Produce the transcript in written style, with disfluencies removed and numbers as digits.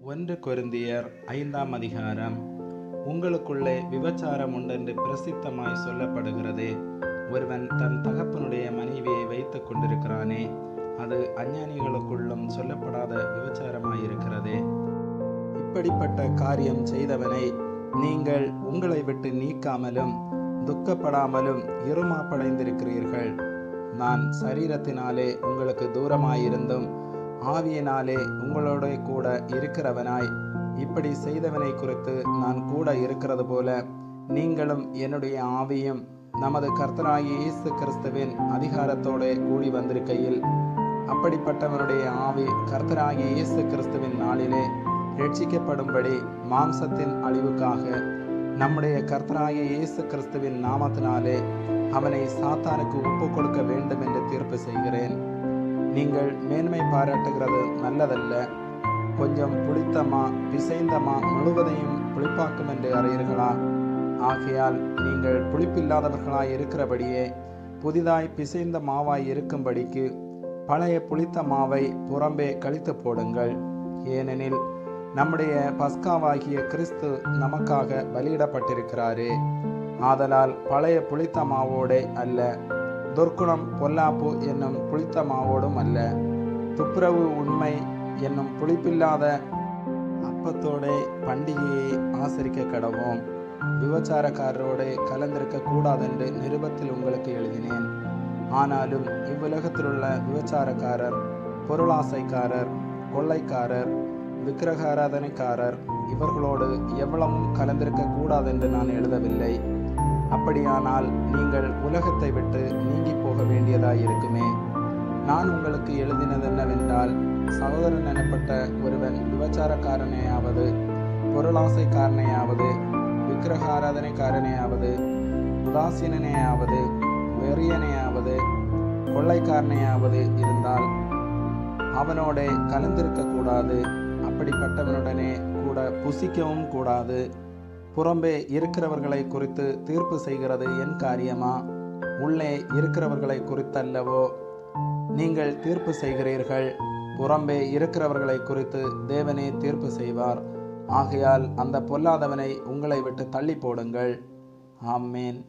1 கொரிந்தியர் 5ஆம் அதிகாரம். உங்களுக்குள்ளே விபச்சாரம் உண்டென்று பிரசித்தமாய் சொல்லப்படுகிறதே. ஒருவன் தன் தகப்பனுடைய மனைவியை வைத்துக் கொண்டிருக்கிறானே, அது அஞ்ஞானிகளுக்குள்ளும் சொல்லப்படாத விபச்சாரமாயிருக்கிறதே. இப்படிப்பட்ட காரியம் செய்தவனை நீங்கள் உங்களை விட்டு நீக்காமலும் துக்கப்படாமலும் இருமாப்படைந்திருக்கிறீர்கள். நான் சரீரத்தினாலே உங்களுக்கு தூரமாயிருந்தும் ஆவியினாலே உங்களோட கூட இருக்கிறவனாய் இப்படி செய்தவனை குறித்து நான் கூட இருக்கிறது போல நீங்களும் என்னுடைய ஆவியும் நமது கர்த்தராகிய இயேசு கிறிஸ்துவின் அதிகாரத்தோடு கூடி வந்திருக்கையில், அப்படிப்பட்டவனுடைய ஆவி கர்த்தராகிய இயேசு கிறிஸ்துவின் நாளிலே ரட்சிக்கப்படும்படி மாம்சத்தின் அழிவுக்காக நம்முடைய கர்த்தராகிய இயேசு கிறிஸ்துவின் நாமத்தினாலே அவனை சாத்தானுக்கு ஒப்பு கொடுக்க வேண்டும் என்று தீர்ப்பு செய்கிறேன். நீங்கள் மேன்மை பாராட்டுகிறது நல்லதல்ல. கொஞ்சம் புளித்தமா பிசைந்தமா முழுவதையும் புளிப்பாக்கும் என்று அறியீர்களா? ஆகையால் நீங்கள் புளிப்பில்லாதவர்களாய் இருக்கிறபடியே புதிதாய் பிசைந்த மாவாய் இருக்கும்படிக்கு பழைய புளித்த மாவை புறம்பே கழித்து போடுங்கள். ஏனெனில் நம்முடைய பஸ்காவாகிய கிறிஸ்து நமக்காக பலியிடப்பட்டிருக்கிறாரே. ஆதலால் பழைய புளித்த மாவோடே அல்ல, துர்க்குணம் பொல்லாப்பு என்னும் புளித்த மாவோடும் அல்ல, துப்புரவு உண்மை என்னும் புளிப்பில்லாத அப்பத்தோடே பண்டிகையை ஆசரிக்க கடவோம். விபச்சாரக்காரரோடு கலந்திருக்க கூடாதென்று நிருபத்தில் உங்களுக்கு எழுதினேன். ஆனாலும் இவ்வுலகத்திலுள்ள விபச்சாரக்காரர், பொருளாசைக்காரர், கொள்ளைக்காரர், விக்கிரகாராதனைக்காரர் இவர்களோடு எவ்வளவும் கலந்திருக்க கூடாதென்று நான் எழுதவில்லை. அப்படியானால் நீங்கள் உலகத்தை விட்டு நீங்கி போக வேண்டியதாயிருக்குமே. நான் உங்களுக்கு எழுதினதென்னவென்றால், சகோதரன் எனப்பட்ட ஒருவன் விபச்சாரக்காரனையாவது, பொருளாசைக்காரனையாவது, விக்கிரகாராதனைக்காரனையாவது, உதாசீனனையாவது, வெறியனையாவது, கொள்ளைக்காரனையாவது இருந்தால் அவனோட கலந்திருக்க கூடாது. அப்படிப்பட்டவனுடனே கூட புசிக்கவும் கூடாது. புறம்பே இருக்கிறவர்களை குறித்து தீர்ப்பு செய்கிறது என் காரியமா? உள்ளே இருக்கிறவர்களை குறித்தல்லவோ நீங்கள் தீர்ப்பு செய்கிறீர்கள். புறம்பே இருக்கிறவர்களை குறித்து தேவனே தீர்ப்பு செய்வார். ஆகையால் அந்த பொல்லாதவனை உங்களை விட்டு தள்ளி போடுங்கள். ஆமென்.